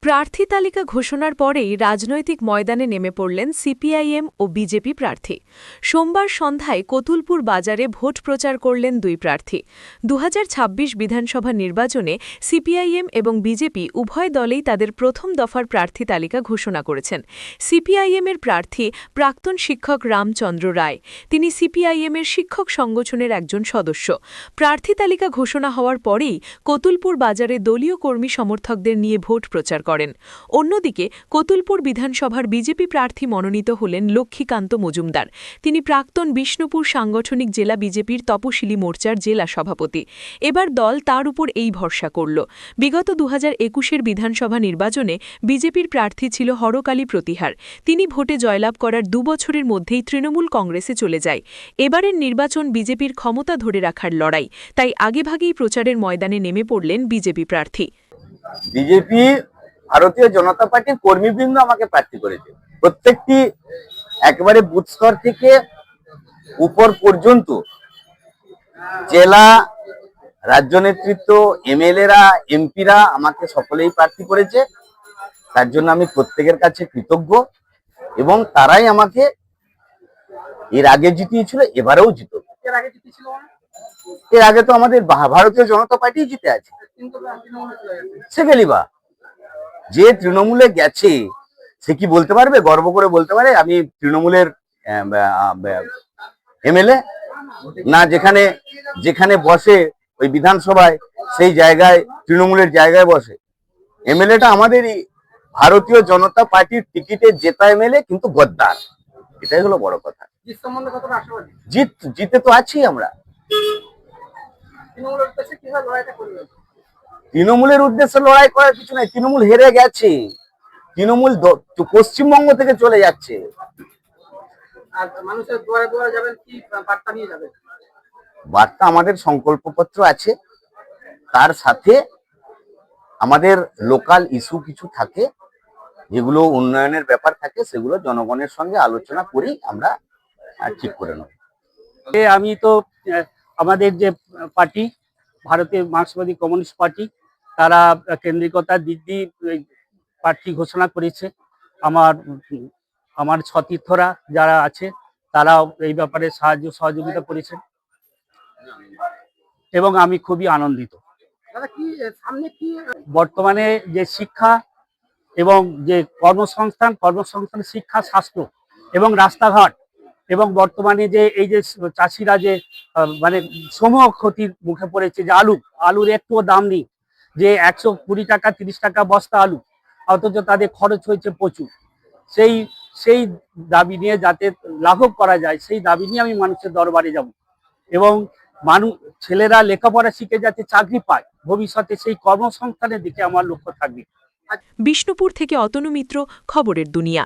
প্রার্থী তালিকা ঘোষণার পরেই রাজনৈতিক ময়দানে নেমে পড়লেন সিপিআইএম ও বিজেপি প্রার্থী। সোমবার সন্ধ্যায় কতুলপুর বাজারে ভোট প্রচার করলেন দুই প্রার্থী। ২০২৬ বিধানসভা নির্বাচনে সিপিআইএম এবং বিজেপি উভয় দলেই তাদের প্রথম দফার প্রার্থী তালিকা ঘোষণা করেছেন। সিপিআইএমের প্রার্থী প্রাক্তন শিক্ষক রামচন্দ্র রায়। তিনি সিপিআইএমের শিক্ষক সংগঠনের একজন সদস্য। প্রার্থী তালিকা ঘোষণা হওয়ার পরেই কতুলপুর বাজারে দলীয় কর্মী সমর্থকদের নিয়ে ভোট প্রচার করেন। অন্যদিকে কতুলপুর বিধানসভার বিজেপি প্রার্থী মনোনীত হলেন লক্ষ্মীকান্ত মজুমদার। তিনি প্রাক্তন বিষ্ণুপুর সাংগঠনিক জেলা বিজেপির তপশিলি মোর্চার জেলা সভাপতি। এবার দল তার উপর এই ভরসা করল। বিগত ২০২১-এর বিধানসভা নির্বাচনে বিজেপির প্রার্থী ছিল হরকালী প্রতিহার। তিনি ভোটে জয়লাভ করার ২ বছরের মধ্যেই তৃণমূল কংগ্রেসে চলে যায়। এবারের নির্বাচন বিজেপির ক্ষমতা ধরে রাখার লড়াই, তাই আগেভাগেই প্রচারের ময়দানে নেমে পড়লেন বিজেপি প্রার্থী। বিজেপি ভারতীয় জনতা পার্টির কর্মীবৃন্দ আমাকে প্রার্থী করেছে। প্রত্যেকটি একেবারে বুথ স্তর থেকে উপর পর্যন্ত জেলা, রাজ্য নেতৃত্ব, এমএলএরা, এমপিরা আমাকে সকলেই প্রার্থী করেছে। তার জন্য আমি প্রত্যেকের কাছে কৃতজ্ঞ এবং তারাই আমাকে এর আগে জিতিয়েছিল, এবারেও জিতবে। এর আগে তো আমাদের ভারতীয় জনতা পার্টি জিতে আছে। সে গেলিবা যে তৃণমূলে গেছে সে কি বলতে পারবে, গর্ব করে বলতে পারে আমি তৃণমূলের এমএলএ? না, যেখানে যেখানে বসে ওই বিধানসভায় সেই জায়গায় তৃণমূলের জায়গায় বসে। এমএলএটা আমাদেরই, ভারতীয় জনতা পার্টির টিকিটে জেতা এমএলএ, কিন্তু গদ্দার। এটাই হলো বড় কথা। জিতে তো আছি আমরা। তৃণমূলের উদ্দেশ্যে লড়াই করার কিছু নাই। তৃণমূল হেরে গেছে। তৃণমূল পশ্চিমবঙ্গ থেকে চলে যাচ্ছে। বার্তা আমাদের সংকল্পপত্র আছে, তার সাথে আমাদের লোকাল ইস্যু কিছু থাকে, যেগুলো উন্নয়নের ব্যাপার থাকে, সেগুলো জনগণের সঙ্গে আলোচনা করেই আমরা ঠিক করে নেব। আমি তো আমাদের যে পার্টি, ভারতীয় মার্ক্সবাদী কমিউনিস্ট পার্টি, তারা কেন্দ্রিকতার দিক দিয়ে প্রার্থী ঘোষণা করেছে। আমার সতীর্থরা যারা আছে তারাও এই ব্যাপারে সহযোগিতা করেছেন এবং আমি খুবই আনন্দিত। বর্তমানে যে শিক্ষা এবং যে কর্মসংস্থান, শিক্ষা, স্বাস্থ্য এবং রাস্তাঘাট, এবং বর্তমানে যে এই যে চাষিরা যে মানে সমূহ ক্ষতির মুখে পড়েছে, যে আলুর একটুও দাম নেই, যে 120 টাকা 30 টাকা বস্তা আলু, অথচ তাদের খরচ হয়েছে প্রচুর। সেই দাবি নিয়ে যাতে লাঘব করা যায়, সেই দাবি নিয়ে আমি মানুষের দরবারে যাব এবং ছেলেরা লেখাপড়া শিখে যাতে চাকরি পায়, ভবিষ্যতে সেই কর্মসংস্থানের দিকে আমার লক্ষ্য থাকবে। বিষ্ণুপুর থেকে অতনু মিত্র, খবরের দুনিয়া।